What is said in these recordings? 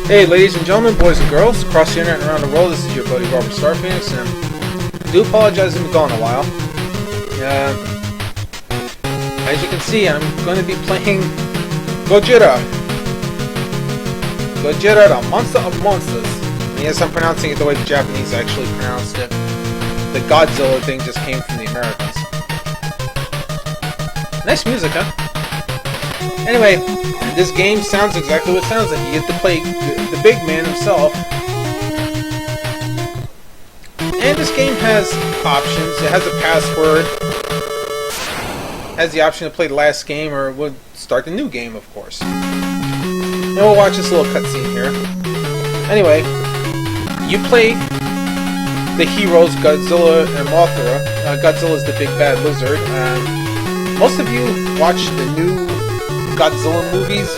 Hey, ladies and gentlemen, boys and girls, across the internet and around the world, this is your buddy Robert Starphoenix, and I do apologize I've been gone a while. As you can see, I'm going to be playing Godzilla, the monster of monsters. And yes, I'm pronouncing it the way the Japanese actually pronounced it. The Godzilla thing just came from the Americans. Nice music, huh? Anyway, this game sounds exactly what it sounds like. You get to play the big man himself. And this game has options. It has a password. It has the option to play the last game or would start the new game, of course. And we'll watch this little cutscene here. Anyway, you play the heroes Godzilla and Mothra. Godzilla is the big bad lizard. Most of you watch the new Godzilla movies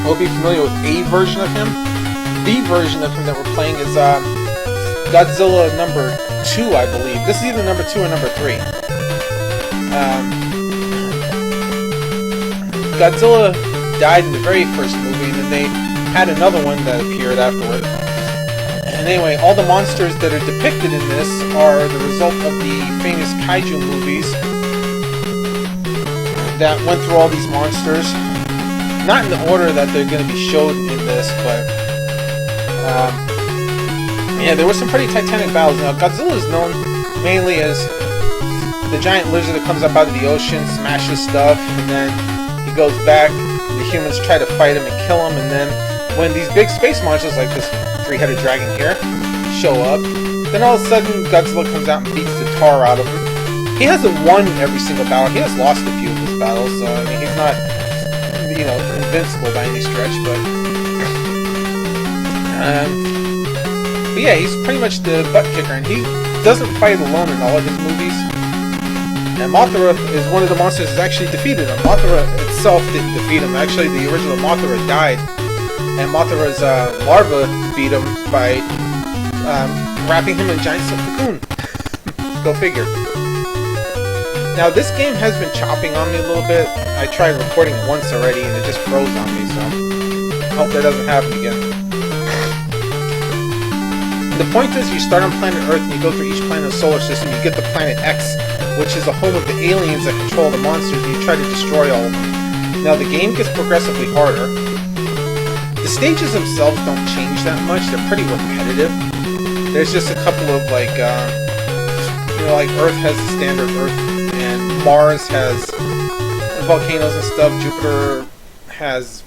will be familiar with a version of him. The version of him that we're playing is Godzilla number 2, I believe. This is either number 2 or number 3. Godzilla died in the very first movie, and then they had another one that appeared afterward. And anyway, all the monsters that are depicted in this are the result of the famous kaiju movies that went through all these monsters. Not in the order that they're going to be showed in this, but yeah, there were some pretty titanic battles. Now, Godzilla is known mainly as the giant lizard that comes up out of the ocean, smashes stuff, and then he goes back. The humans try to fight him and kill him, and then when these big space monsters, like this three-headed dragon here, show up, then all of a sudden Godzilla comes out and beats the tar out of him. He hasn't won every single battle. He has lost a few of his battles, so I mean, he's not, you know, invincible by any stretch, but yeah, he's pretty much the butt kicker, and he doesn't fight alone in all of his movies. And Mothra is one of the monsters that's actually defeated him. Mothra itself didn't defeat him. Actually, the original Mothra died, and Mothra's larva beat him by wrapping him in a giant silk cocoon. Go figure. Now, this game has been chopping on me a little bit. I tried recording it once already, and it just froze on me, so I hope that doesn't happen again. The point is, you start on planet Earth, and you go through each planet of the solar system. You get to planet X, which is the home of the aliens that control the monsters, and you try to destroy all of them. Now, the game gets progressively harder. The stages themselves don't change that much. They're pretty repetitive. There's just a couple of, like, you know, like Earth has the standard Earth, and Mars has volcanoes and stuff. Jupiter has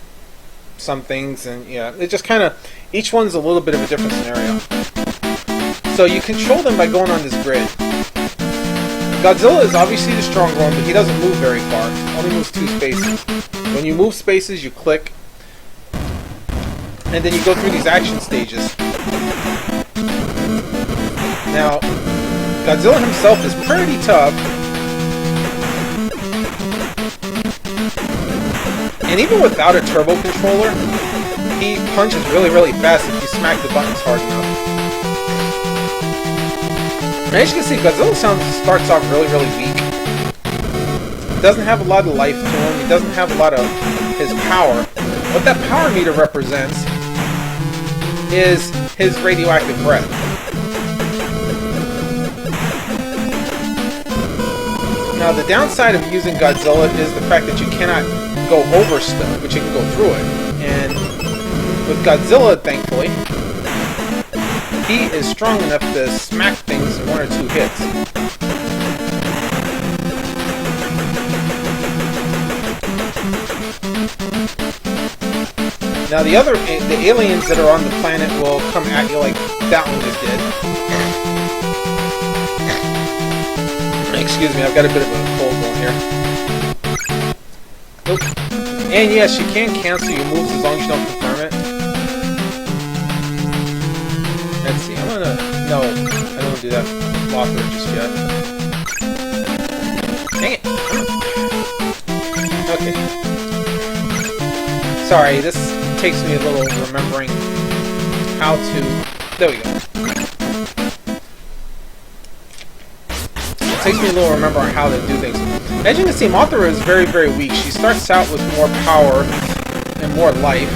some things, and yeah, it just kind of, each one's a little bit of a different scenario. So you control them by going on this grid. Godzilla is obviously the stronger one, but he doesn't move very far. Only moves 2 spaces. When you move spaces, you click, and then you go through these action stages. Now, Godzilla himself is pretty tough. And even without a turbo controller, he punches really, really fast if you smack the buttons hard enough. And as you can see, Godzilla starts off really, really weak. He doesn't have a lot of life to him. He doesn't have a lot of his power. What that power meter represents is his radioactive breath. Now, the downside of using Godzilla is the fact that you cannot go over stuff, but you can go through it. And with Godzilla, thankfully, he is strong enough to smack things in 1 or 2 hits. Now, the aliens that are on the planet will come at you like that one just did. Excuse me, I've got a bit of a cold going here. Nope. And yes, you can cancel your moves as long as you don't confirm it. Let's see, I'm gonna... No, I don't want to do that Mothra just yet. Dang it! Okay. Sorry, this takes me a little remembering how to... There we go. It takes me a little remembering how to do things. As you can see, Mothra is very, very weak. She starts out with more power and more life.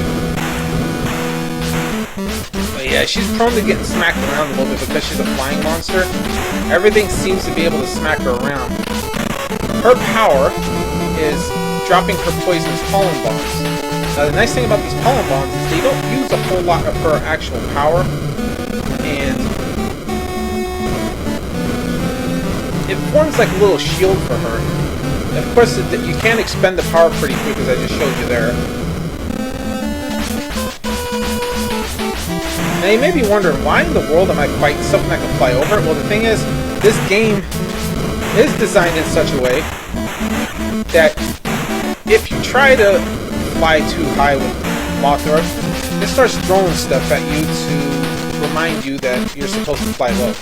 But yeah, she's prone to getting smacked around a little bit because she's a flying monster. Everything seems to be able to smack her around. Her power is dropping her poisonous pollen bombs. Now the nice thing about these pollen bombs is they don't use a whole lot of her actual power, and it forms like a little shield for her. Of course, you can expend the power pretty quick, as I just showed you there. Now you may be wondering, why in the world am I fighting something that can fly over? Well, the thing is, this game is designed in such a way that if you try to fly too high with Mothra, it starts throwing stuff at you to remind you that you're supposed to fly low.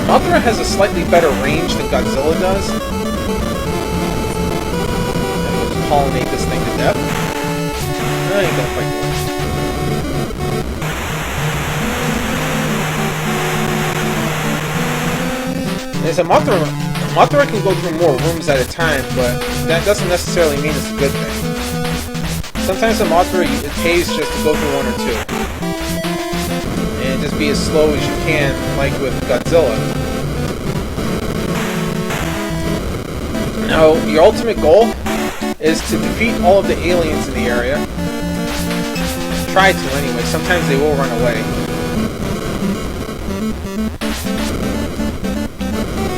Mothra has a slightly better range than Godzilla does. And we'll just pollinate this thing to death. I ain't gonna fight one. There's a Mothra can go through more rooms at a time, but that doesn't necessarily mean it's a good thing. Sometimes a Mothra, it pays just to go through one or two. And just be as slow as you can, like with Godzilla. Now, your ultimate goal is to defeat all of the aliens in the area. Try to, anyway. Sometimes they will run away.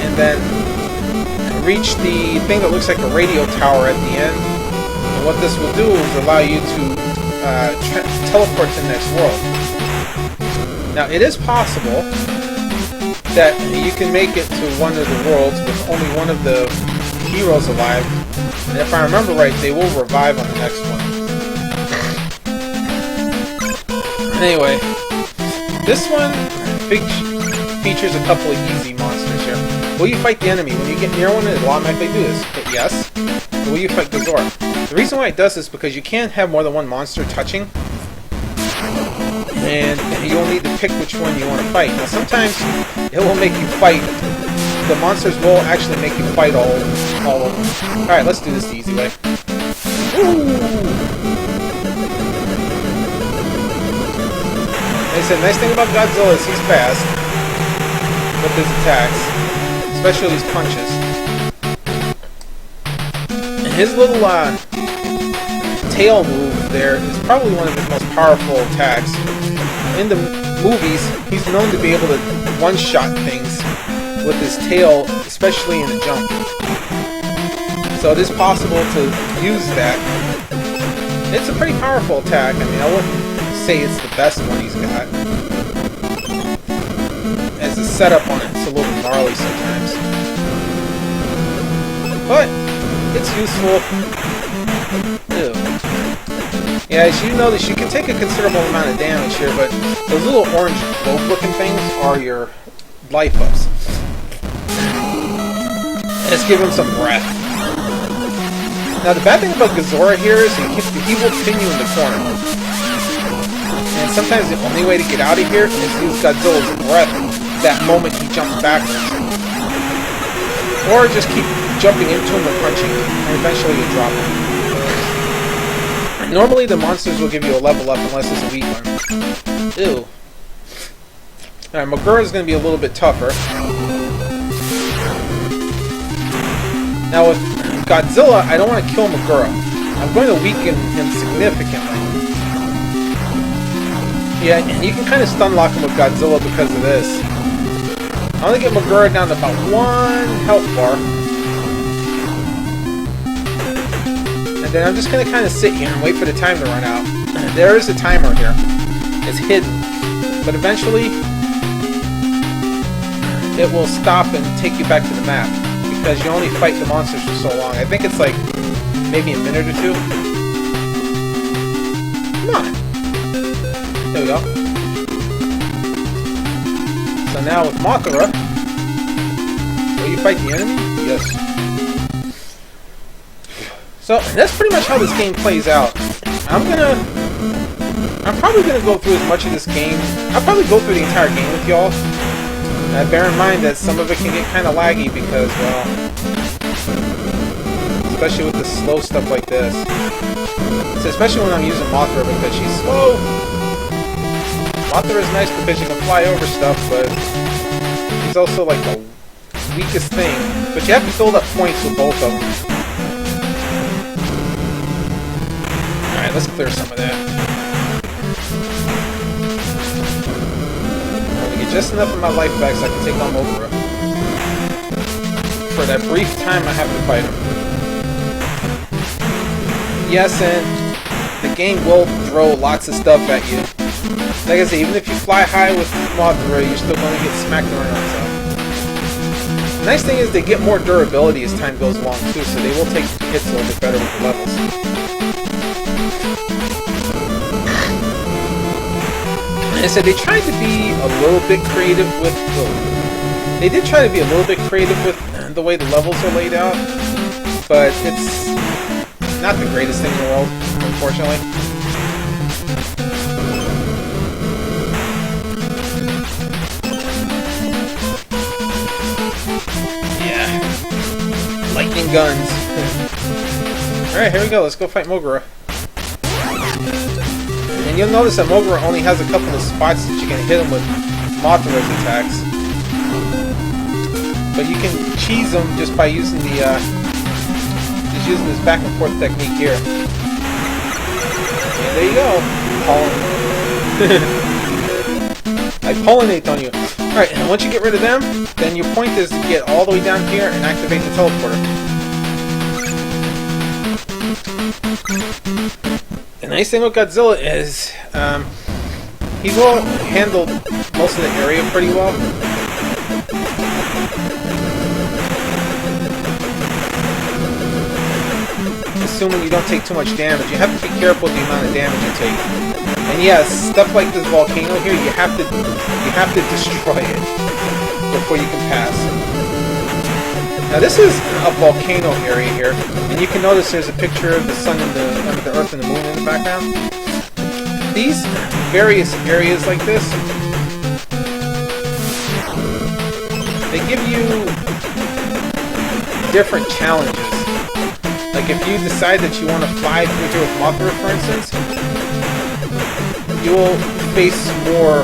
And then reach the thing that looks like a radio tower at the end. And what this will do is allow you to teleport to the next world. Now, it is possible that you can make it to one of the worlds with only one of the heroes alive. And if I remember right, they will revive on the next one. Anyway, this one features a couple of easy monsters here. Will you fight the enemy? When you get near one, it will automatically do this. Hit yes. Or will you fight Godzilla? The reason why it does this is because you can't have more than one monster touching. And you'll need to pick which one you want to fight. Now sometimes it will make you fight. The monsters will actually make you fight all of them. Alright, let's do this the easy way. Ooh! Like I said, nice thing about Godzilla is he's fast with his attacks, especially these punches. And his little tail move there is probably one of his most powerful attacks. In the movies, he's known to be able to one-shot things with his tail, especially in a jump. So it is possible to use that. It's a pretty powerful attack. I mean, I wouldn't say it's the best one he's got. As a setup on it, it's a little gnarly sometimes. But it's useful. Ew. Yeah, as you notice, you can take a considerable amount of damage here, but those little orange globe-looking things are your life ups. Let's give him some breath. Now, the bad thing about Godzilla here is he will pin you in the corner. And sometimes the only way to get out of here is to use Godzilla's breath that moment he jumps backwards. Or just keep jumping into him and punching, and eventually you drop him. Normally the monsters will give you a level up unless it's a weak one. Ew. Alright, Mothra is going to be a little bit tougher. Now with Godzilla, I don't want to kill Mothra. I'm going to weaken him significantly. Yeah, and you can kind of stun lock him with Godzilla because of this. I want to get Mothra down to about 1 health bar. And then I'm just going to kind of sit here and wait for the time to run out. There is a timer here. It's hidden. But eventually, it will stop and take you back to the map. Because you only fight the monsters for so long. I think it's like maybe a minute or two. Come on. There we go. So now with Mothra, will you fight the enemy? Yes. So that's pretty much how this game plays out. I'm probably gonna go through as much of this game. I'll probably go through the entire game with y'all. Bear in mind that some of it can get kind of laggy because, well, especially with the slow stuff like this. So especially when I'm using Mothra because she's slow. Mothra is nice because she can fly over stuff, but she's also like the weakest thing. But you have to build up points with both of them. Alright, let's clear some of that. I'm gonna get just enough of my life back so I can take on Mothra. For that brief time I have to fight him. Yes, and the game will throw lots of stuff at you. Like I said, even if you fly high with Mothra, you're still going to get smacked around. So. The nice thing is they get more durability as time goes along too, so they will take hits a little bit better with the levels. Like I said, they tried to be a little bit creative with They did try to be a little bit creative with the way the levels are laid out, but it's not the greatest thing in the world, unfortunately. Yeah. Lightning guns. Alright, here we go. Let's go fight Mothra. And you'll notice that Mothra only has a couple of spots that you can hit him with Mothra's attacks. But you can cheese them just by using the using this back and forth technique here. And there you go. I pollinate on you. Alright, and once you get rid of them, then your point is to get all the way down here and activate the teleporter. The nice thing with Godzilla is he will handle most of the area pretty well. Assuming you don't take too much damage. You have to be careful with the amount of damage you take. And yes, stuff like this volcano here, you have to destroy it before you can pass. Now this is a volcano area here, and you can notice there's a picture of the sun and the earth and the moon in the background. These various areas like this, they give you different challenges. Like if you decide that you want to fly through here with Mothra, for instance, you will face more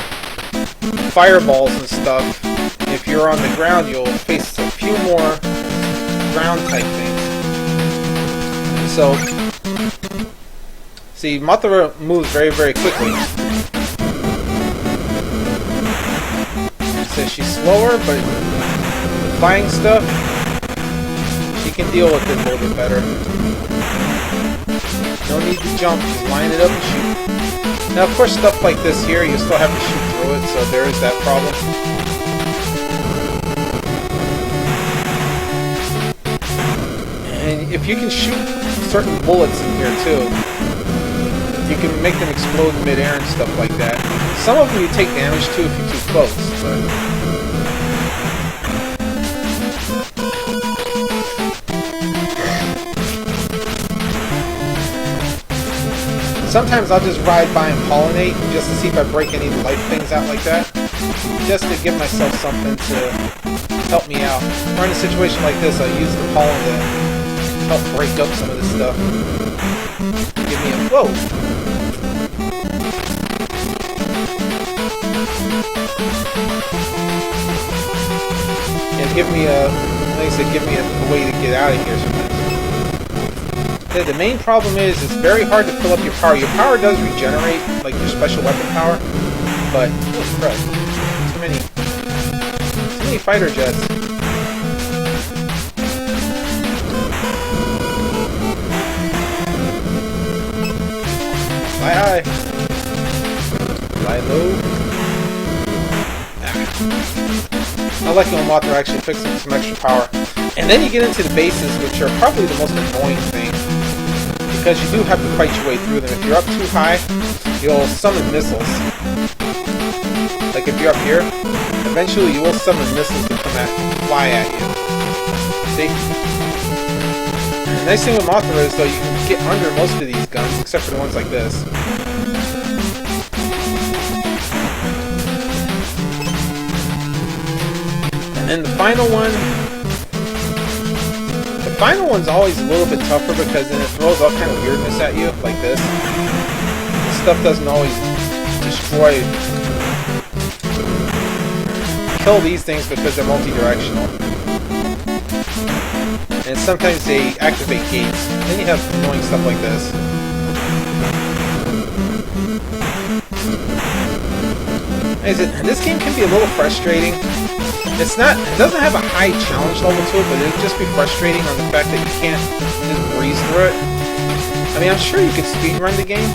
fireballs and stuff. If you're on the ground, you'll face a few more ground type things. So, see, Mothra moves very, very quickly. So she's slower, but the flying stuff, she can deal with it a little bit better. No need to jump, just line it up and shoot. Now, of course, stuff like this here, you still have to shoot through it, so there is that problem. And if you can shoot certain bullets in here too, you can make them explode in midair and stuff like that. Some of them you take damage to if you're too close, but sometimes I'll just ride by and pollinate just to see if I break any of the life things out like that. Just to give myself something to help me out. Or in a situation like this, I'll use the pollen to help break up some of this stuff. Give me a... Whoa! Yeah, give me a... Like I said, give me a way to get out of here sometimes. The main problem is it's very hard to fill up your power. Your power does regenerate, like your special weapon power, but oh crap, too many fighter jets. Fly high, fly low. I like when Mothra actually picks up some extra power. And then you get into the bases, which are probably the most annoying thing. Because you do have to fight your way through them. If you're up too high, you'll summon missiles. Like if you're up here, eventually you will summon missiles to come fly at you. See? The nice thing with Mothra is though you can get under most of these guns, except for the ones like this. And then the final one final one's always a little bit tougher because then it throws all kind of weirdness at you, like this. This stuff doesn't always destroy... kill these things because they're multi-directional. And sometimes they activate gates. Then you have annoying stuff like this. This game can be a little frustrating. It doesn't have a high challenge level to it, but it'll just be frustrating on the fact that you can't just breeze through it. I mean, I'm sure you could speedrun the game.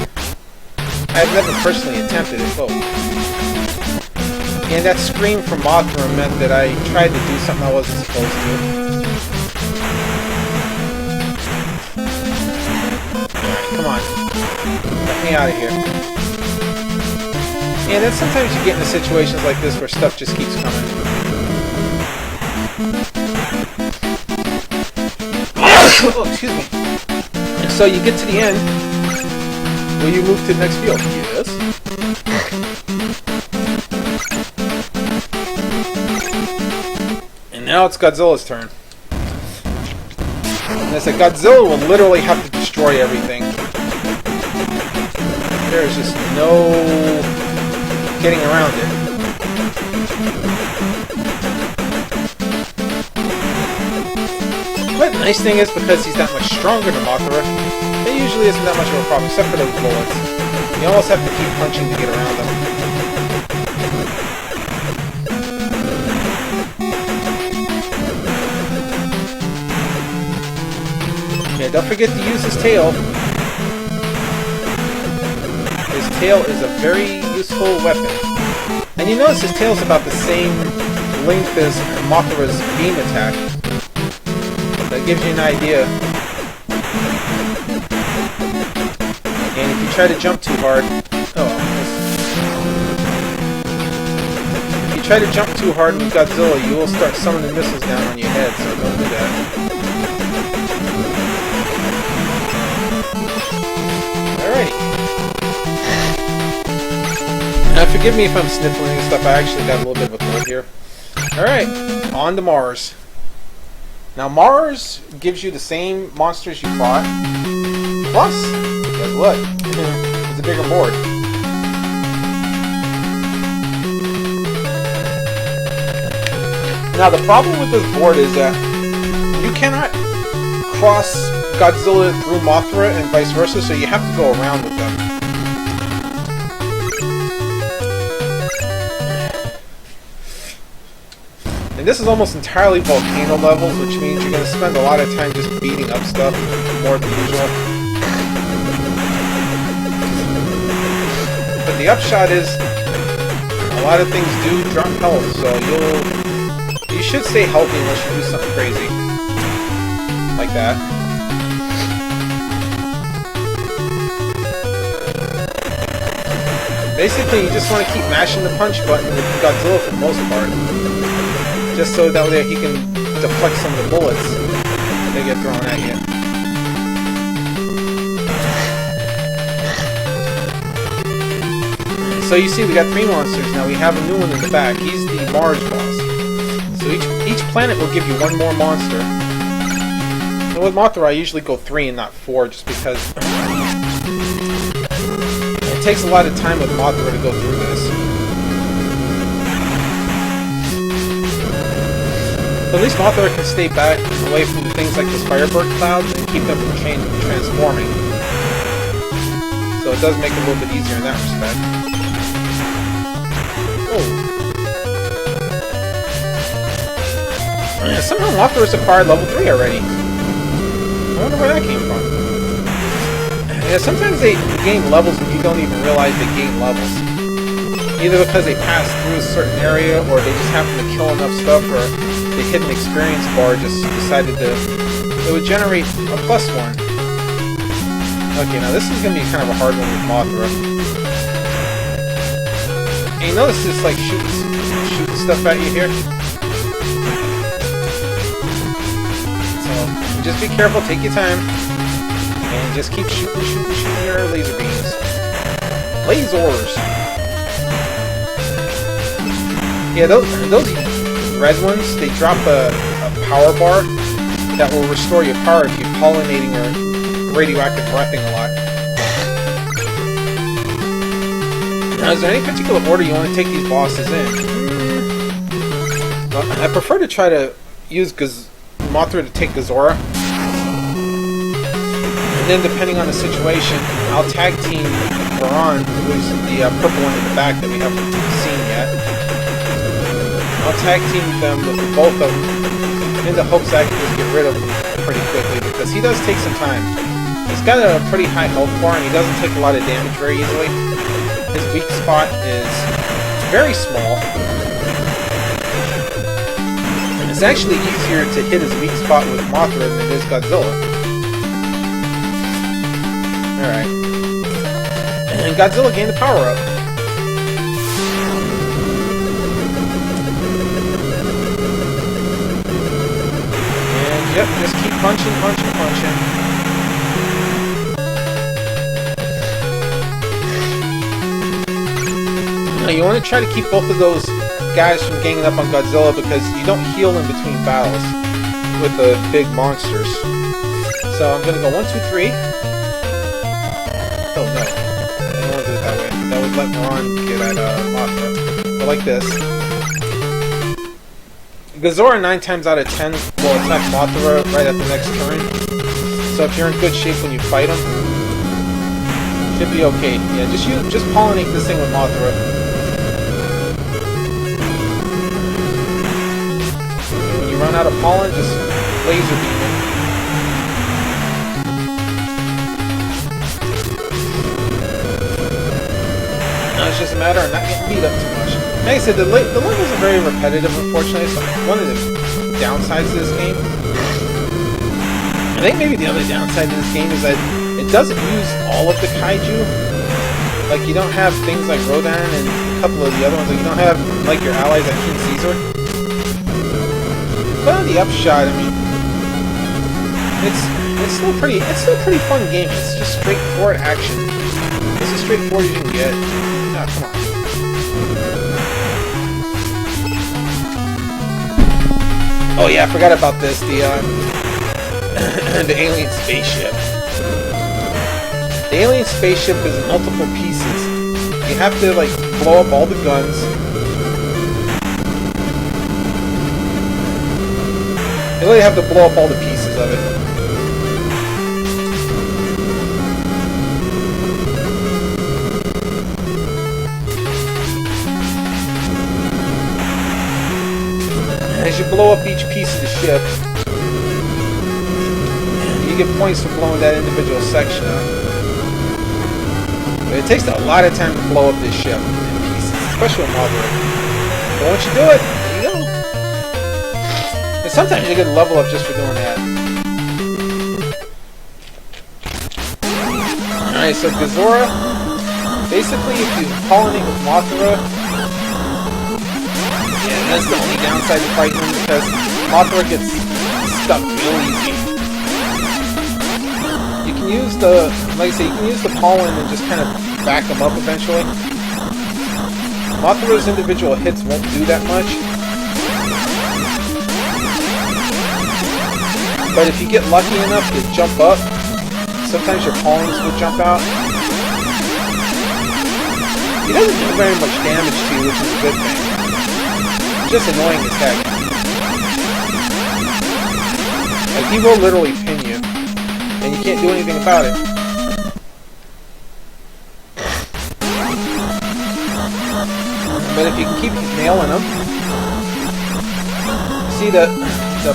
I've never personally attempted it, though. And that scream from Mothra meant that I tried to do something I wasn't supposed to. Alright, come on. Let me out of here. And then sometimes you get into situations like this where stuff just keeps coming. Oh, excuse me. And so you get to the end. Will you move to the next field? Yes. And now it's Godzilla's turn. And I said Godzilla will literally have to destroy everything. There is just no getting around it. But the nice thing is, because he's that much stronger than Mothra, it usually isn't that much of a problem, except for those bullets. You almost have to keep punching to get around them. Okay, don't forget to use his tail. His tail is a very useful weapon. And you notice his tail is about the same length as Mothra's beam attack. That gives you an idea. And if you try to jump too hard... If you try to jump too hard with Godzilla, you will start summoning missiles down on your head, so don't do that. Alrighty. Now forgive me if I'm sniffling and stuff, I actually got a little bit of a cold here. Alright, on to Mars. Now Mars gives you the same monsters you fought, plus, guess what? It's a bigger board. Now the problem with this board is that you cannot cross Godzilla through Mothra and vice versa, so you have to go around with them. And this is almost entirely volcano levels, which means you're going to spend a lot of time just beating up stuff more than usual. But the upshot is, a lot of things do drop health, so you should stay healthy unless you do something crazy. Like that. Basically, you just want to keep mashing the punch button with Godzilla for the most part. Just so that way he can deflect some of the bullets that they get thrown at you. So you see, we got 3 monsters now. We have a new one in the back. He's the Mars boss. So each planet will give you 1 more monster. And with Mothra, I usually go 3 and not 4, just because it takes a lot of time with Mothra to go through this. But at least Mothra can stay back away from things like those Firebird clouds and keep them from transforming. So it does make it a little bit easier in that respect. Oh. Yeah, somehow Mothra has acquired level 3 already. I wonder where that came from. Yeah, sometimes they gain levels when you don't even realize they gain levels. Either because they pass through a certain area, or they just happen to kill enough stuff, or the hidden experience bar just decided to... It would generate a +1. Okay, now this is going to be kind of a hard one with Mothra. And you notice it's like shooting stuff at you here? So, just be careful, take your time, and just keep shooting your laser beams. Lasers! Yeah, those red ones, they drop a power bar that will restore your power if you're pollinating or radioactive breathing a lot. Now, is there any particular order you want to take these bosses in? Well, I prefer to try to use Mothra to take Godzilla. And then, depending on the situation, I'll tag team Baron, who's the purple one in the back that we haven't seen yet. I'll tag team them with both of them in the hopes that I can just get rid of him pretty quickly, because he does take some time. He's got a pretty high health bar and he doesn't take a lot of damage very easily. His weak spot is very small. And it's actually easier to hit his weak spot with Mothra than it is Godzilla. Alright. And Godzilla gained the power up. And yep, just keep punching. You want to try to keep both of those guys from ganging up on Godzilla because you don't heal in between battles with the big monsters. So I'm going to go 1, 2, 3. Oh no, I don't want to do it that way. That would let Moran get at Mothra. But like this. Godzilla 9 times out of 10 will attack Mothra right at the next turn. So if you're in good shape when you fight him, should be okay. Yeah, just pollinate this thing with Mothra. Run out of pollen, just laser beam it. Now it's just a matter of not getting beat up too much. Like I said, the levels are very repetitive, unfortunately, so one of the downsides of this game. I think maybe the other downside of this game is that it doesn't use all of the kaiju. Like, you don't have things like Rodan and a couple of the other ones. Like, you don't have, like, your allies like King Caesar. But on the upshot, I mean, it's still pretty fun game. It's just straightforward action. It's as straightforward as you can get. Ah, come on. Oh yeah, I forgot about this. The the alien spaceship. The alien spaceship is in multiple pieces. You have to like blow up all the guns. You really have to blow up all the pieces of it. As you blow up each piece of the ship, you get points for blowing that individual section up. But it takes a lot of time to blow up this ship in pieces, especially with Mothra. But once you do it, there you go. And sometimes you get a level up just for doing that. Alright, so Godzilla, basically if you pollinate with Mothra, yeah, that's the only downside to fighting him because Mothra gets stuck real easy. You can use the, like I say, you can use the pollen and just kind of back them up eventually. Mothra's individual hits won't do that much. But if you get lucky enough to jump up, sometimes your pollens will jump out. He doesn't do very much damage to you, which is a good thing. It's just annoying as heck. Like, he will literally pin you, and you can't do anything about it. But if you can keep nailing them, see the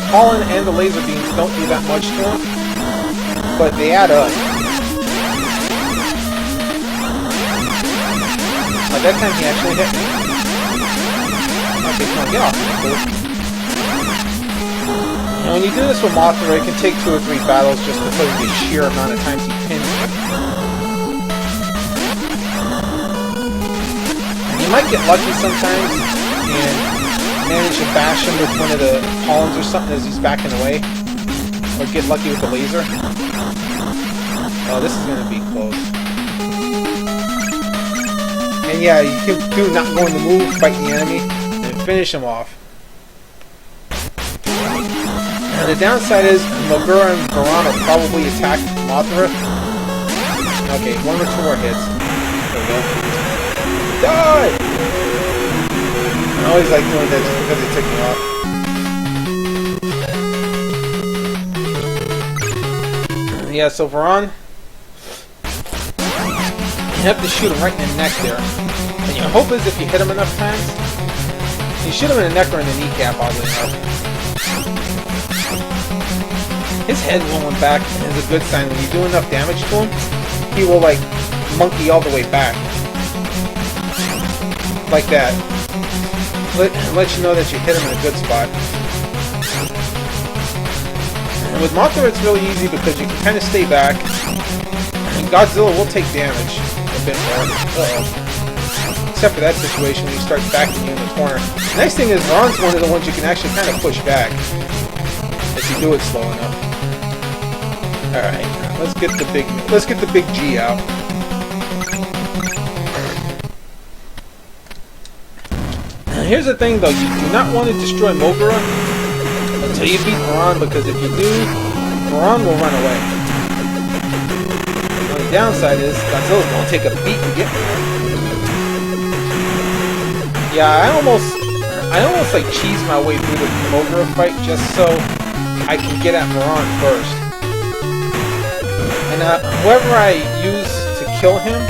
pollen and the laser beams don't do that much to him, but they add up. Like that time he actually hit me. Okay, come on, get off me, please. And when you do this with Mothra, it can take 2 or 3 battles just because of the sheer amount of times he pins you. And you might get lucky sometimes and manage to bash him with one of the pollens or something as he's backing away. Or get lucky with the laser. Oh, this is going to be close. And yeah, you can do not going to move, fight the enemy, and finish him off. The downside is Mothra and Varan will probably attack Mothra. Okay, one or two more hits. There we go. Die! I always like doing that just because they tick me off. Yeah, so Varan, you have to shoot him right in the neck there. And your hope is if you hit him enough times, you shoot him in the neck or in the kneecap, oddly enough. His head rolling back is a good sign. When you do enough damage to him, he will, like, monkey all the way back. Like that. Let you know that you hit him in a good spot. And with Mothra, it's really easy because you can kind of stay back. And Godzilla will take damage a bit more. Except for that situation when he starts backing you in the corner. The nice thing is, Varan's one of the ones you can actually kind of push back. If you do it slow enough. Alright, let's get the big G out. Here's the thing though, you do not want to destroy Mothra until you beat Varan, because if you do, Varan will run away. Now the downside is, Godzilla's going to take a beat to get there. Yeah, I almost like cheese my way through the Mothra fight just so I can get at Varan first. And whoever I use to kill him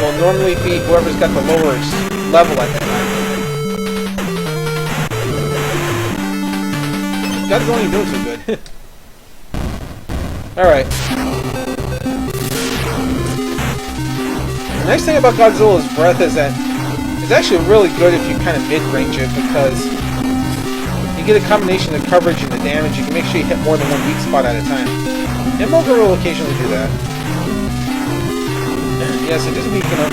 will normally be whoever's got the lowest level at the time. Godzilla's only doing so good. Alright. The nice thing about Godzilla's breath is that it's actually really good if you kind of mid-range it, because you get a combination of coverage and the damage. You can make sure you hit more than one weak spot at a time. And Mothra will occasionally do that. Yeah, so just weaken him.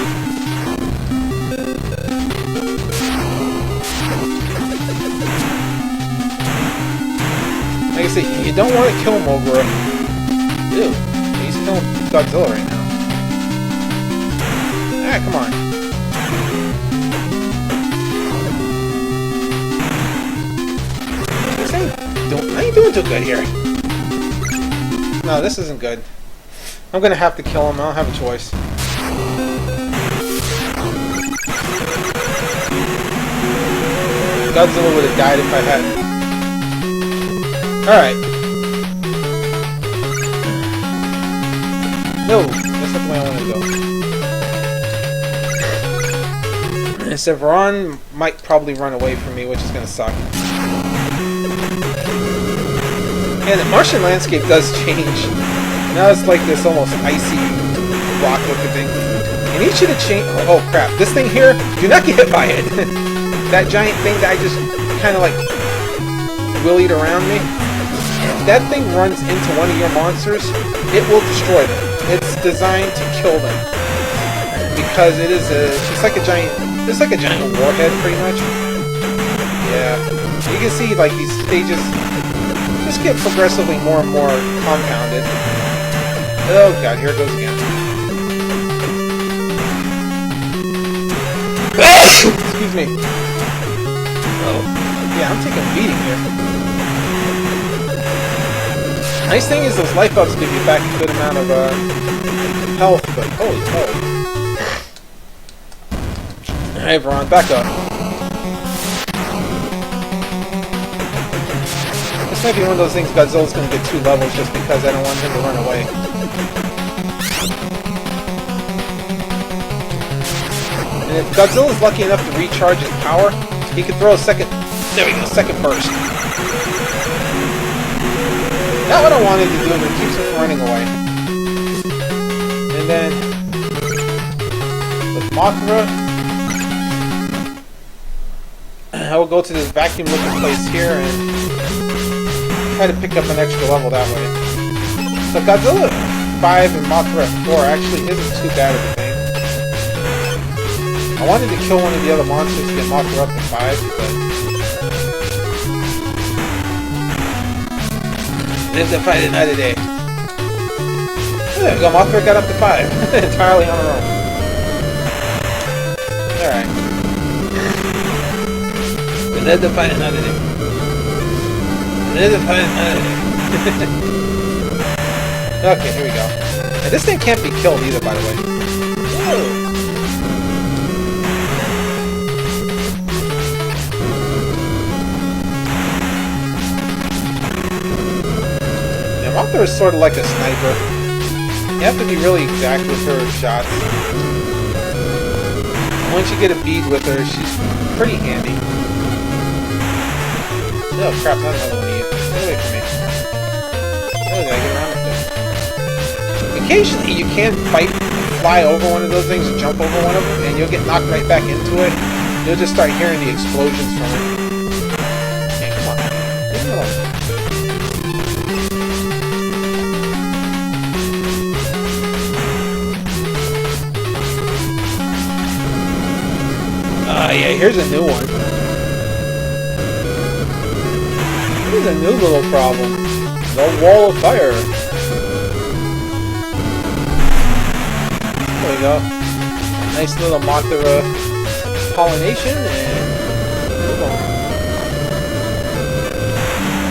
Like I say, you don't want to kill Mothra. Ew, he's killing Godzilla right now. Ah, come on. I ain't doing too good here. No, this isn't good. I'm gonna have to kill him. I don't have a choice. Godzilla would have died if I hadn't. Alright. No, that's not the way I want to go. And so Varan might probably run away from me, which is gonna suck. And the Martian landscape does change. Now it's like this almost icy rock looking thing. And each of the oh crap, this thing here, do not get hit by it. That giant thing that I just kind of like willied around me. If that thing runs into one of your monsters, it will destroy them. It's designed to kill them. Because it's like a giant warhead pretty much. Yeah. You can see like these stages just get progressively more and more compounded. Oh god, here it goes again. Excuse me. Oh, yeah, I'm taking a beating here. Nice thing is those life ups give you back a good amount of health, but holy moly. Alright, Varan, back up. This might be one of those things Godzilla's going to get 2 levels just because I don't want him to run away. And if Godzilla's lucky enough to recharge his power, he can throw a second... There we go, second burst. Not what I wanted to do, but it keeps him from running away. And then... with Mothra... I will go to this vacuum-looking place here and... try to pick up an extra level that way. So Godzilla 5 and Mothra 4 actually isn't too bad of a thing. I wanted to kill one of the other monsters to get Mothra up to 5, but... live to fight another day. There we go, Mothra got up to 5. Entirely on her own. Alright. We live to fight another day. Okay, here we go. And this thing can't be killed either, by the way. Whoa. Yeah, Mothra is sort of like a sniper. You have to be really exact with her shots. Once you get a bead with her, she's pretty handy. Oh crap, not another one of you. Get away from me. Oh, did I get around with this? Occasionally you can fly over one of those things and jump over one of them, and you'll get knocked right back into it. You'll just start hearing the explosions from it. Okay, come on. Leave me alone. Yeah, here's a new one. Here's a new little problem. The wall of fire. There we go. Nice little Mothra pollination and move on.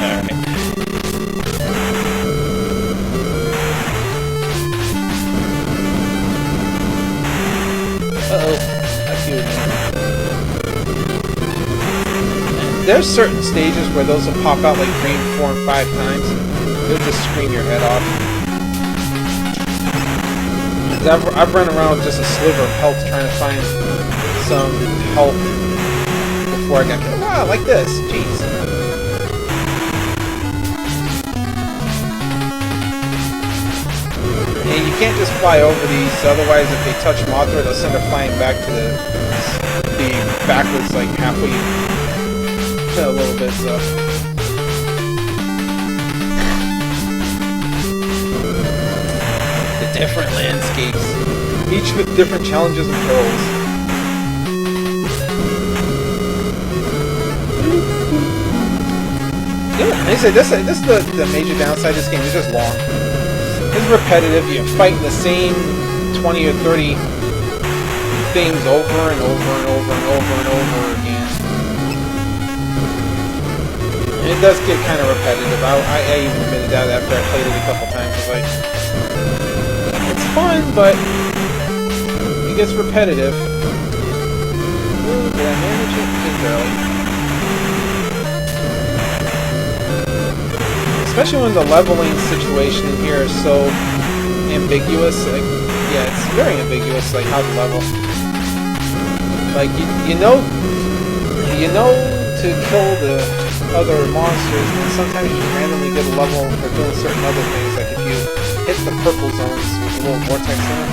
Alright. Uh-oh. That's huge. There's certain stages where those will pop out like green 4 and 5 times. They'll just scream your head off. I've run around with just a sliver of health trying to find some health before I got killed. Wow, like this. Jeez. And you can't just fly over these, otherwise if they touch Mothra, they'll send her flying back to the backwards like halfway. A little bit, so. The different landscapes, each with different challenges and perils. Yeah, like I said, this is the major downside of this game. It's just long. It's repetitive. You're fighting the same 20 or 30 things over and over and over and over and over again. It does get kind of repetitive. I even admitted that after I played it a couple times. It's like, it's fun, but it gets repetitive. Ooh, did I manage it? Just barely. Especially when the leveling situation in here is so ambiguous. Like, yeah, it's very ambiguous, like how to level. Like, you know to kill the other monsters, and sometimes you just randomly get a level for doing certain other things, like if you hit the purple zones with a little vortex in it.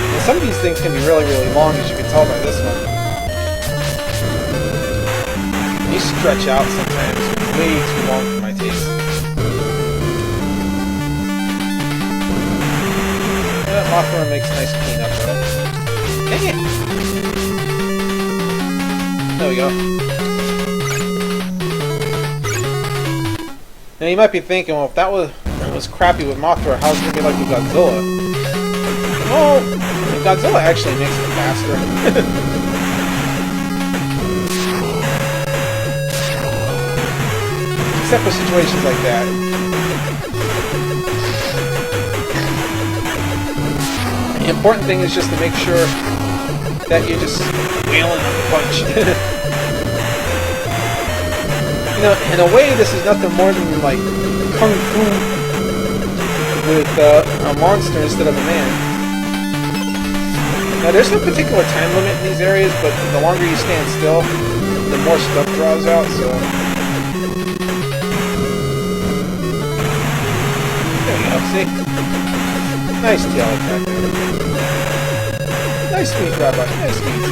And some of these things can be really, really long, as you can tell by this one. They stretch out sometimes, way too long for my taste. Yeah, Mothra makes nice cleanup though. Dang it! There we go. Now you might be thinking, well, if that was crappy with Mothra, how's it gonna be like with Godzilla? Well, Godzilla actually makes it faster. Except for situations like that. The important thing is just to make sure that you're just wailing on the punch. You know, in a way, this is nothing more than like kung fu with a monster instead of a man. Now, there's no particular time limit in these areas, but the longer you stand still, the more stuff draws out. So there you go. See, nice tail attack there. Nice sweet robot. Nice sweet.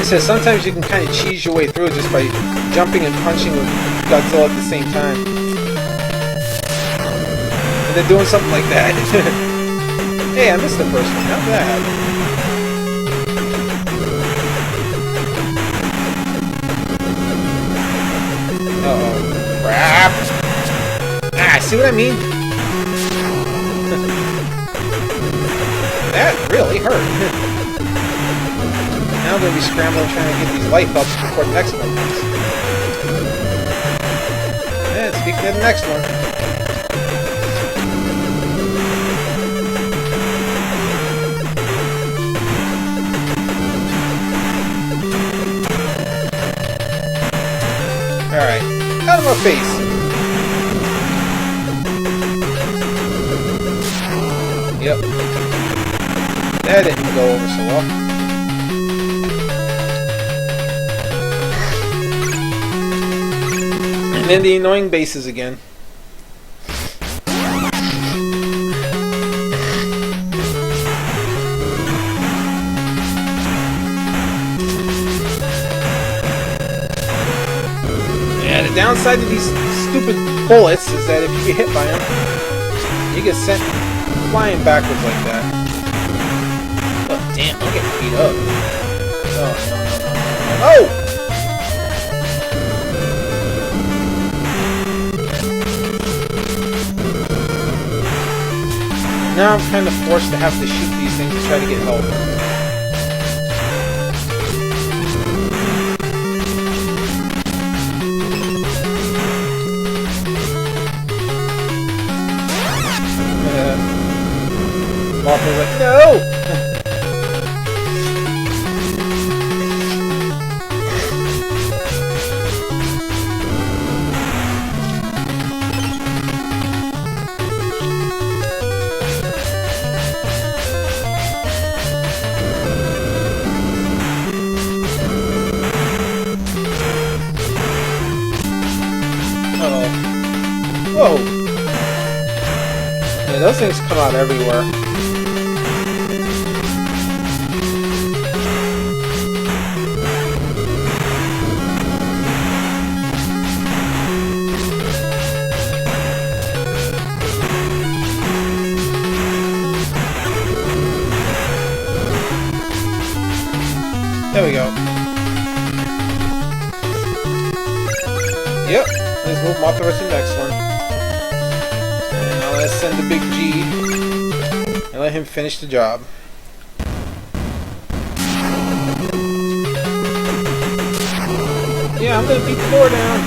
So sometimes you can kind of cheese your way through just by jumping and punching with Godzilla at the same time. And then doing something like that. Hey, I missed the first one. Not bad. crap! Ah, see what I mean? That really hurt. Now I'm gonna be scrambling trying to get these life ups before the next one comes. And speaking of the next one. Alright, out of my face. Yep. That didn't go over so well. And then the annoying bases again. Yeah, the downside to these stupid bullets is that if you get hit by them, you get sent flying backwards like that. Oh, damn, I'm getting beat up. Oh, no. Oh! Now I'm kind of forced to have to shoot these things to try to get help. Mothra's like, no! Uh-oh. Whoa! Yeah, those things come out everywhere. There we go. Yep, let's move Mothra to the next one. And now let's send the big G and let him finish the job. Yeah, I'm gonna beat the door down.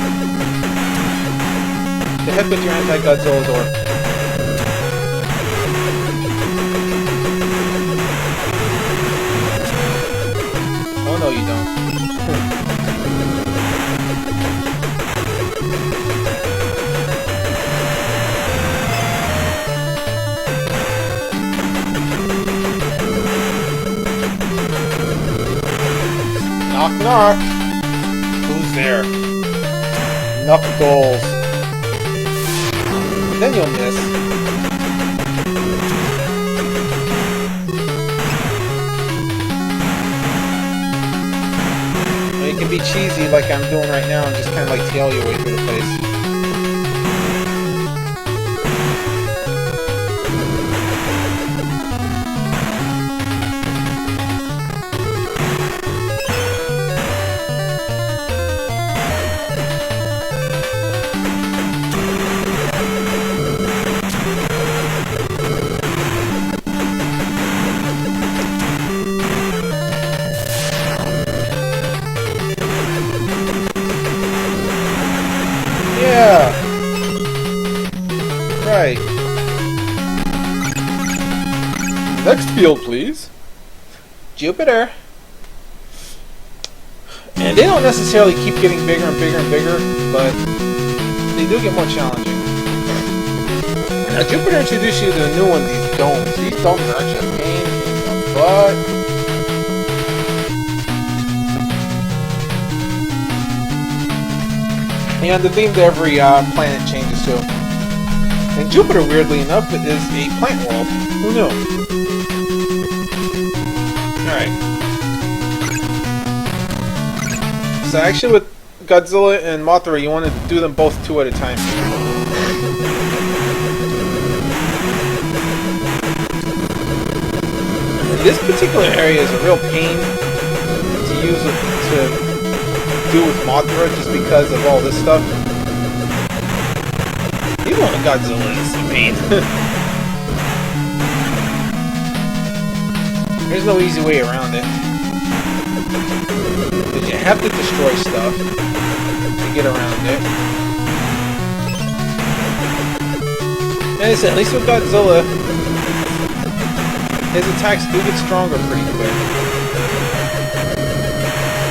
The heck with your anti-Godzilla door. Oh no, you don't. Knock knock. Who's there? Knuckles. Then you'll miss. You can be cheesy like I'm doing right now and just kind of like tail your way through the place. Yeah. Right. Next field, please. Jupiter. And they don't necessarily keep getting bigger and bigger and bigger, but they do get more challenging. Now, Jupiter introduced you to a new one, these domes. These domes are actually a pain in the butt. And the theme to every planet changes too. And Jupiter, weirdly enough, is a plant world. Who knew? Alright. So actually with Godzilla and Mothra, you want to do them both two at a time. This particular area is a real pain to use to do with Mothra just because of all this stuff. You know what Godzilla is, I mean. There's no easy way around it. Because you have to destroy stuff to get around it. And I said, at least with Godzilla, his attacks do get stronger pretty quick.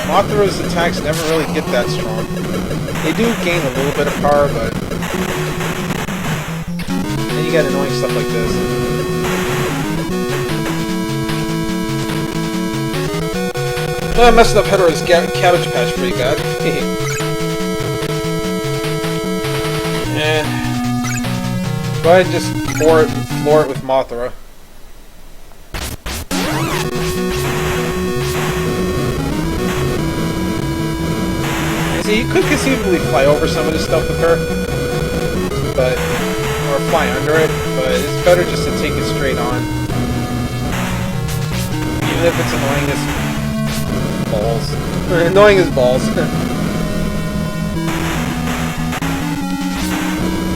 Mothra's attacks never really get that strong. They do gain a little bit of power, but then you got annoying stuff like this. I messed up Hedorah's Cabbage Patch pretty bad. And go ahead and just floor it with Mothra. See, you could conceivably fly over some of this stuff with her, or fly under it, but it's better just to take it straight on. Even if it's annoying as balls. Annoying as balls.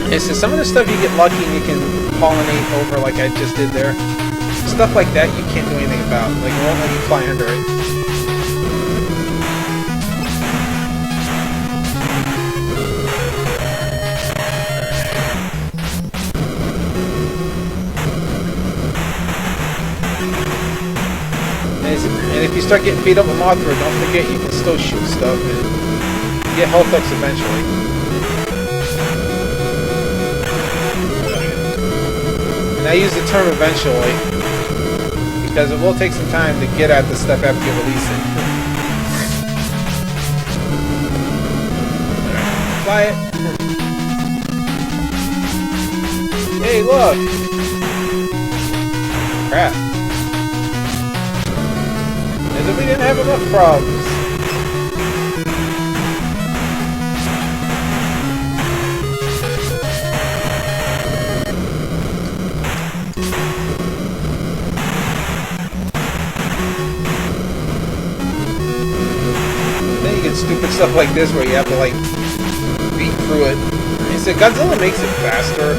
Yeah, so some of the stuff you get lucky and you can pollinate over like I just did there. Stuff like that you can't do anything about. Like, it won't let you fly under it. And if you start getting beat up with Mothra, don't forget you can still shoot stuff and get health X eventually. And I use the term eventually because it will take some time to get at the stuff after you release it. Fly it. Hey, look! Crap. As if we didn't have enough problems. Then you get stupid stuff like this where you have to like beat through it. I said Godzilla makes it faster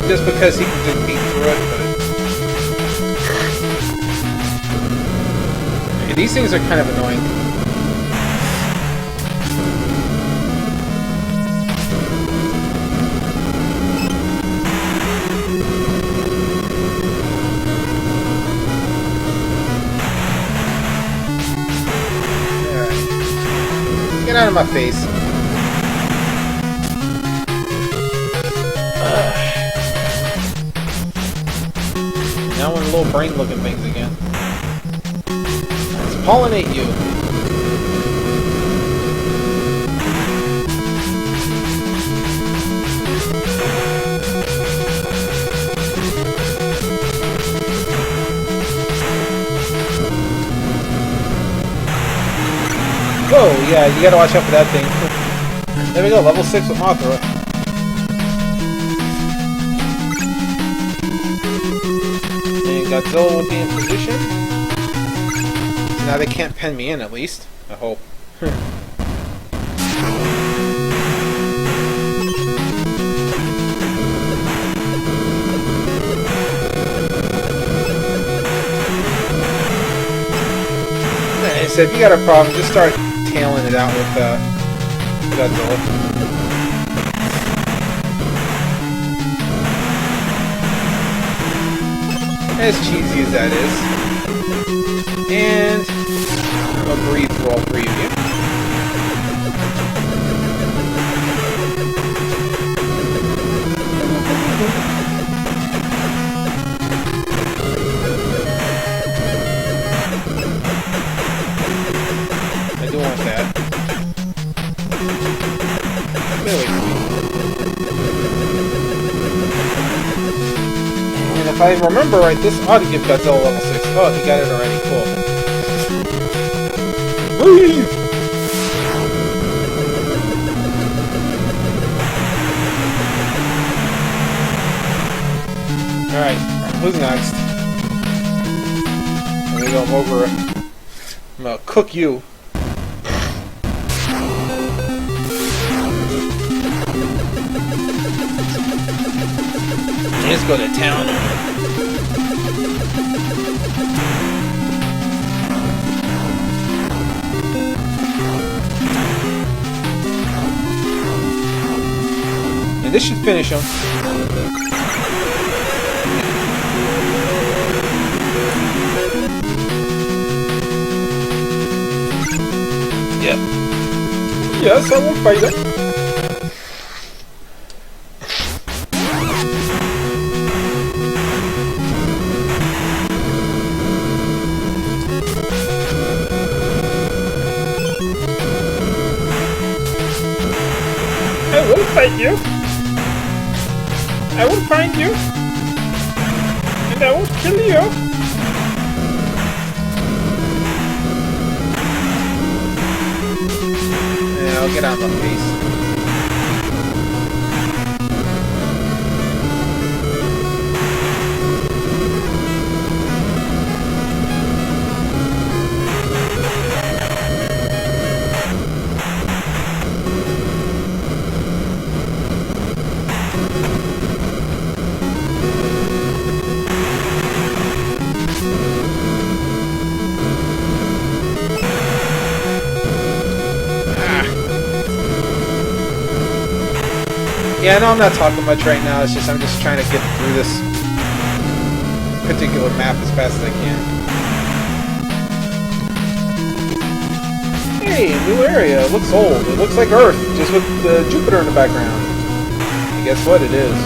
just because he can just beat through it, but these things are kind of annoying. Alright. Get out of my face. Now one of the little brain looking things again. Pollinate you. Whoa, yeah, you gotta watch out for that thing. There we go, level 6 with Mothra. And Godzilla will be in position. Now they can't pen me in, at least. I hope. I said, if you got a problem, just start tailing it out with Godzilla. As cheesy as that is. And I'll breathe for all three of you. I do want that. Really. And if I remember right, this ought to give Godzilla level 6. Oh, he got it already. Cool. Alright, who's next? I'm gonna go over. I'm gonna cook you. just go to town. And this should finish him. Yep. Yes, I will fight it. I will fight you. I will find you. And I will kill you. I'll get out of the face. Yeah, I know I'm not talking much right now, it's just I'm just trying to get through this particular map as fast as I can. Hey, new area, it looks old. It looks like Earth, just with Jupiter in the background. And guess what, it is.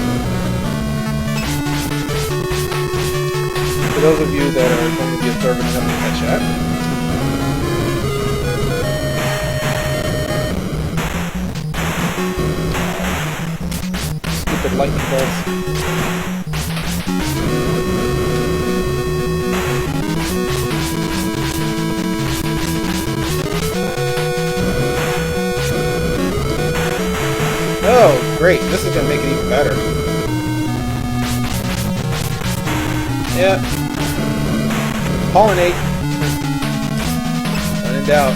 For those of you that are going to be observant enough to catch that. Lightning bolts. Oh, great. This is going to make it even better. Yeah. Pollinate. When in doubt.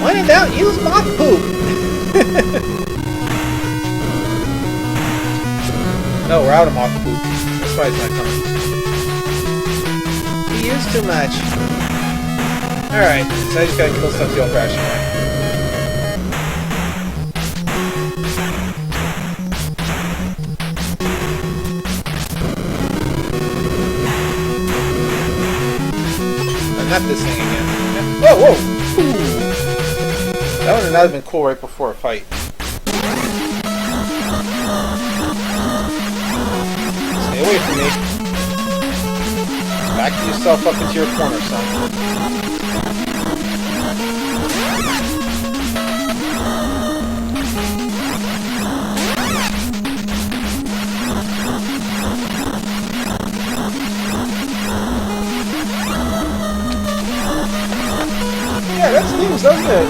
When in doubt, use moth poop! No, we're out of moth poop. That's why it's not coming. He used too much. Alright, so I just gotta kill stuff the old-fashioned way. Not this thing again. Whoa, whoa! Ooh. That would have been cool right before a fight. Stay away from me. Back yourself up into your corner, son. Yeah, that stings, doesn't it?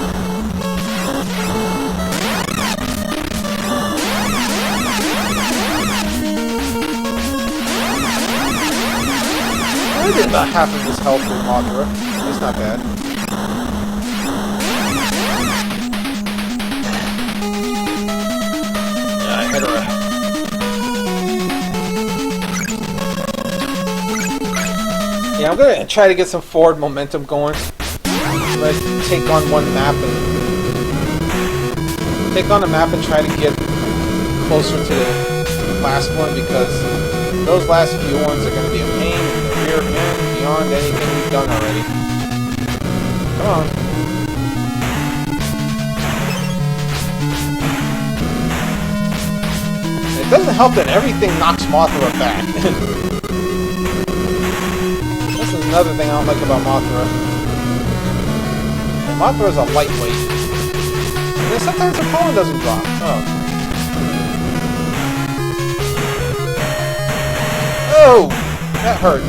I did about half of this health with Mothra. It's not bad. Yeah, I hit her. Yeah, I'm gonna try to get some forward momentum going. Like, take on one map and take on a map and try to get closer to the last one, because those last few ones are going to be a pain in the rear end beyond anything we've done already. Come on. It doesn't help that everything knocks Mothra back. This is another thing I don't like about Mothra. Mothra is a lightweight. And then sometimes her pollen doesn't drop. Oh. Oh! That hurt.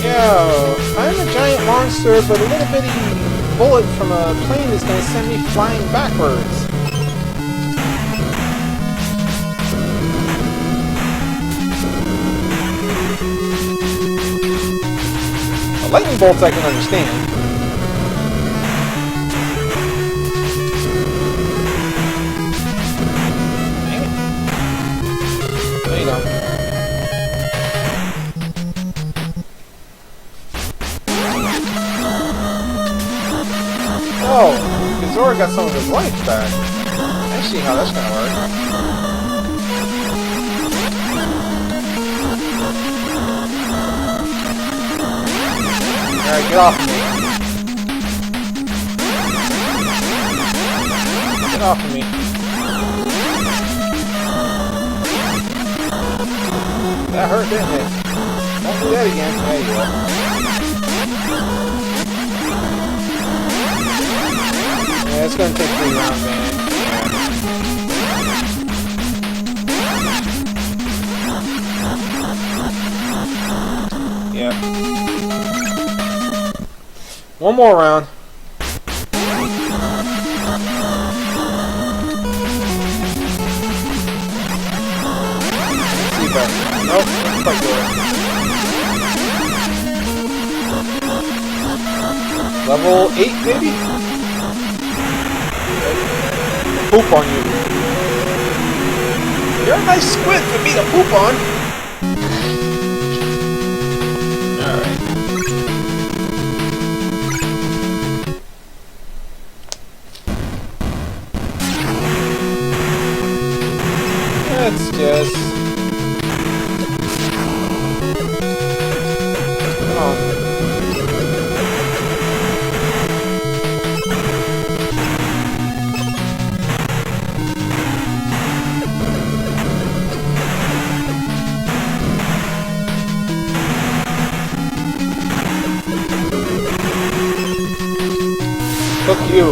Yo, I'm a giant monster, but a little bitty bullet from a plane is going to send me flying backwards. Lightning bolts I can understand. Dang it. No, you don't. Oh, Godzilla got some of his life back. I see how that's gonna work. Alright, get off of me. Get off of me. That hurt, didn't it? Don't do that again. There you go. Yeah, it's gonna take 3 rounds, man. Yeah. One more round. See if nope, not quite good. Level 8, maybe? Poop on you. You're a nice squid for me to poop on. Alright. Let's just... Come on. Fuck you.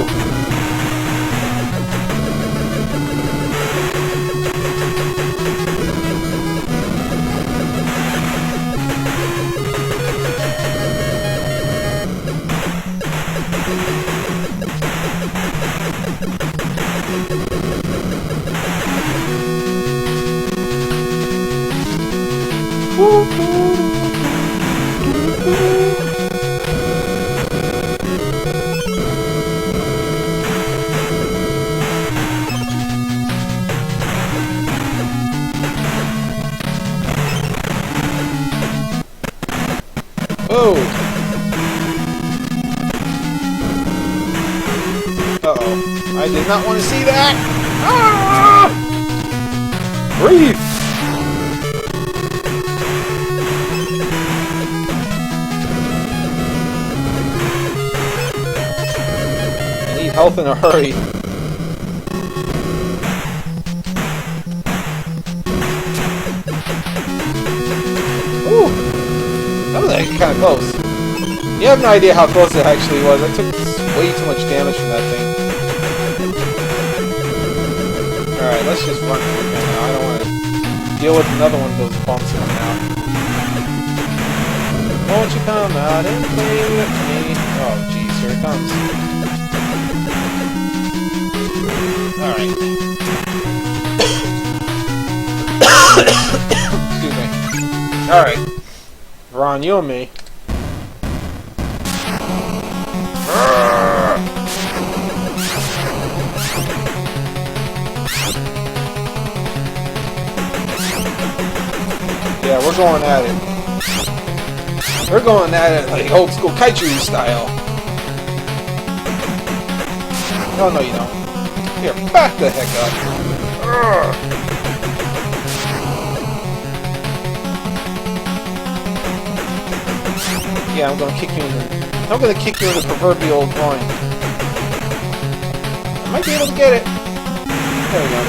Oh! Uh-oh. I did not want to see that! Ah! Breathe! I need health in a hurry. Ooh! That was actually kind of close. You have no idea how close it actually was. I took way too much damage from that thing. Alright, let's just run through here now. I don't want to deal with another one of those bumps coming out. Won't you come out and play with me? Oh, jeez, here it comes. Alright. Excuse me. Alright. Ron, you and me. Yeah, we're going at it. We're going at it like old school kaiju style. No, no, you don't. Here, back the heck up. Yeah, I'm gonna kick you in the... I'm gonna kick you in the proverbial groin. I might be able to get it. There we go.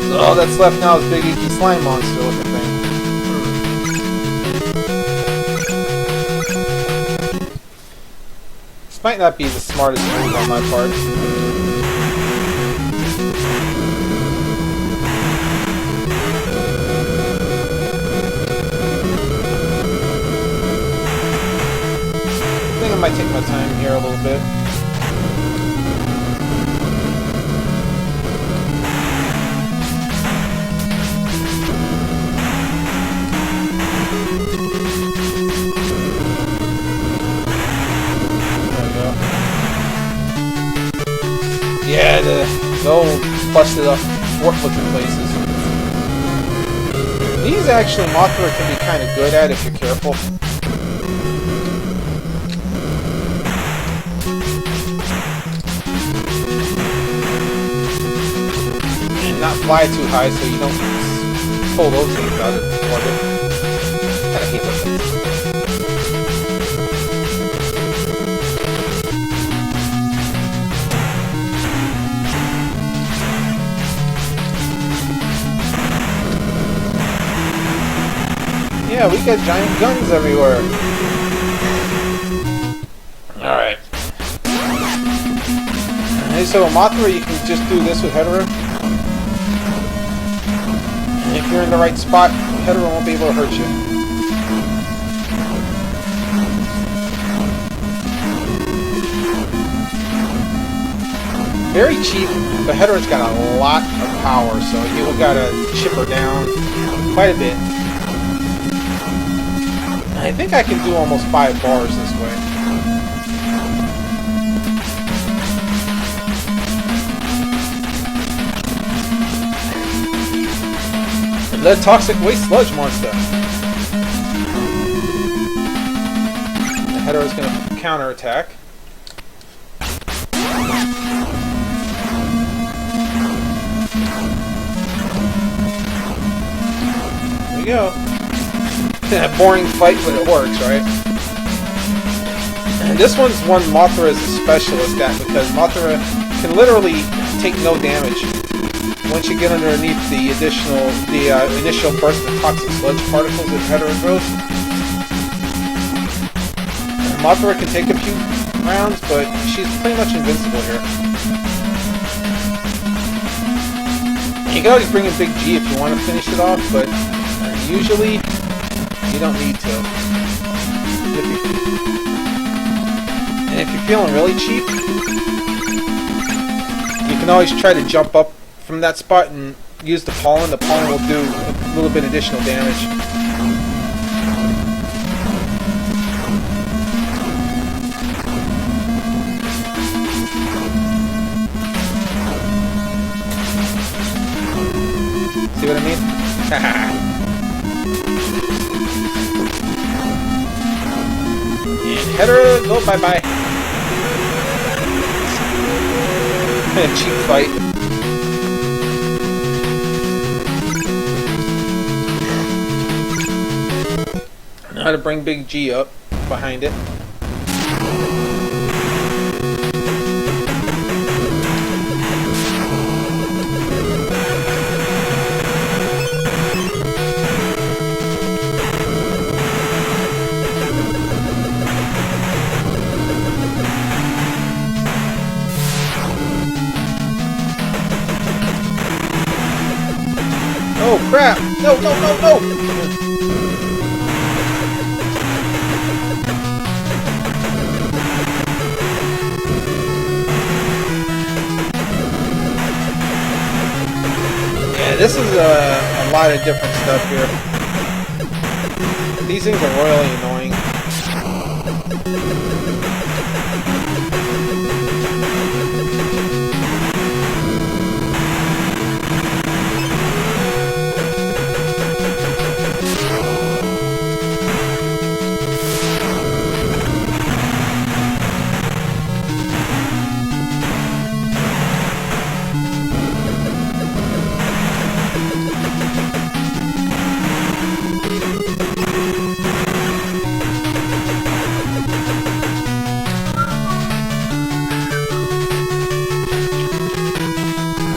So all that's left now is Big Icky Slime Monster looking thing. This might not be the smartest move on my part. I might take my time here a little bit. Yeah, the old busted up fork-looking places. These actually, Mothra can be kind of good at if you're careful. And not fly too high so you don't pull those things out of orbit. Kinda hate those things. Yeah, we got giant guns everywhere. Alright. And so with Mothra, you can just do this with Hedorah. And if you're in the right spot, Hedorah won't be able to hurt you. Very cheap, but Hedorah's got a lot of power, so you gotta chip her down quite a bit. I think I can do almost 5 bars this way. The toxic waste sludge monster. The Hedorah is going to counterattack. There we go. A boring fight, but it works, right? And this one's one Mothra is a specialist at because Mothra can literally take no damage once you get underneath the initial burst of toxic sludge particles that Hedorah throws. Mothra can take a few rounds, but she's pretty much invincible here. You can always bring in Big G if you want to finish it off, but usually you don't need to. And if you're feeling really cheap, you can always try to jump up from that spot and use the pollen. The pollen will do a little bit additional damage. See what I mean? Hedorah, go bye-bye. Cheap fight. Now how to bring Big G up behind it. Oh crap! No, no, no, no! Yeah, this is a lot of different stuff here. These things are royally annoying.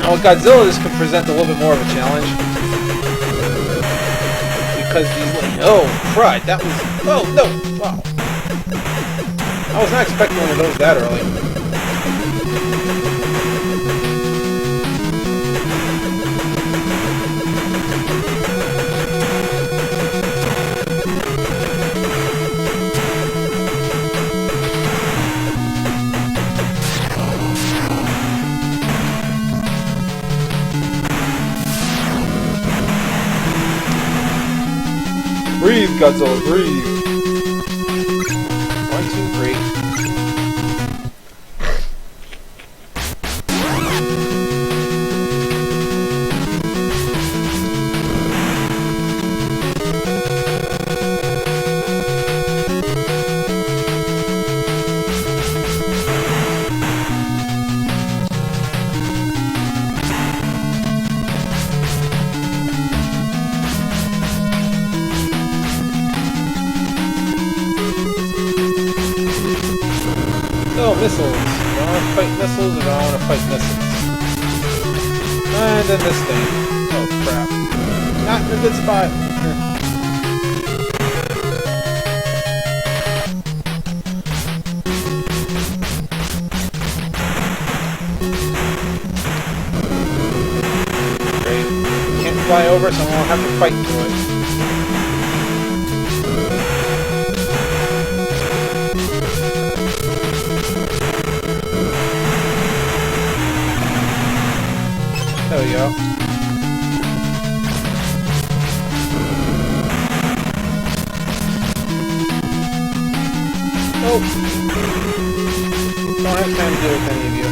Now with Godzilla, this can present a little bit more of a challenge. Because these like, oh, crud, that was, oh, no, wow. I was not expecting one of those that early. Breathe, Godzilla, breathe. 1, 2, 3. Missiles. Do I want to fight missiles or do I want to fight missiles? And then this thing. Oh crap. Not in a good spot. Great. Can't fly over, so I won't have to fight through it. There we go. Oh! Don't have time to deal with any of you.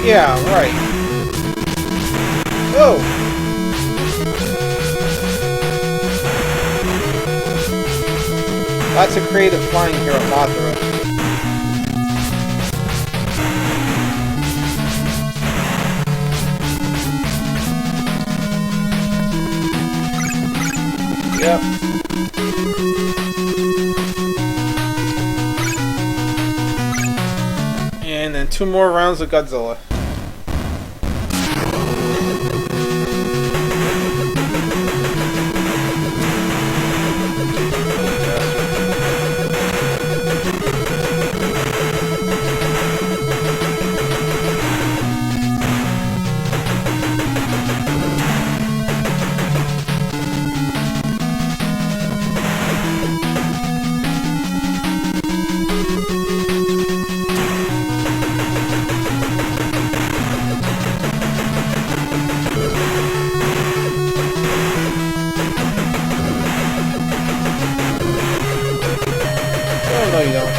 Yeah, right. Oh! Lots of creative flying here at Mothra. Yep. And then 2 more rounds of Godzilla. No, you don't.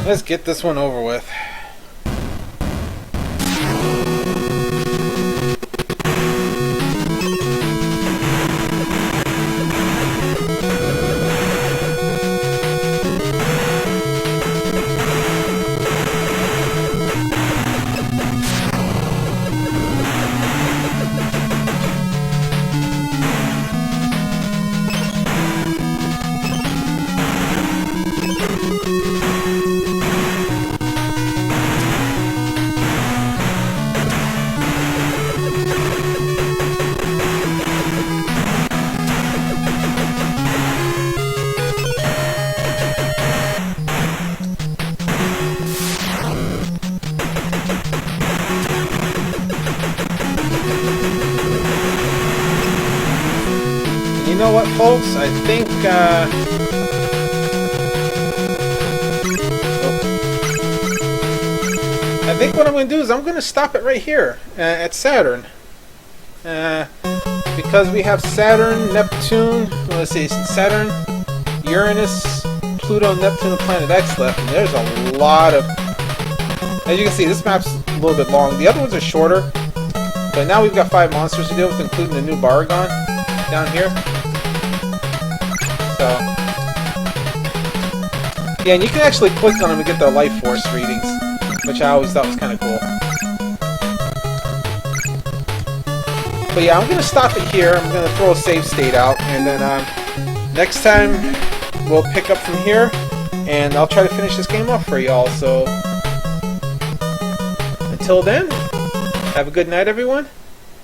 Let's get this one over with. You know what, folks? I think, what I'm going to do is I'm going to stop it right here at Saturn. Because we have Saturn, Neptune, let's see, Saturn, Uranus, Pluto, Neptune, and Planet X left. And there's a lot of... As you can see, this map's a little bit long. The other ones are shorter. But now we've got 5 monsters to deal with, including the new Baragon down here. So, yeah, and you can actually click on them and get their life force readings, which I always thought was kind of cool. But yeah, I'm going to stop it here. I'm going to throw a save state out, and then next time we'll pick up from here, and I'll try to finish this game off for y'all. So, until then, have a good night, everyone,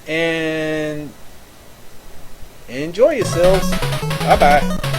and enjoy yourselves. Bye-bye.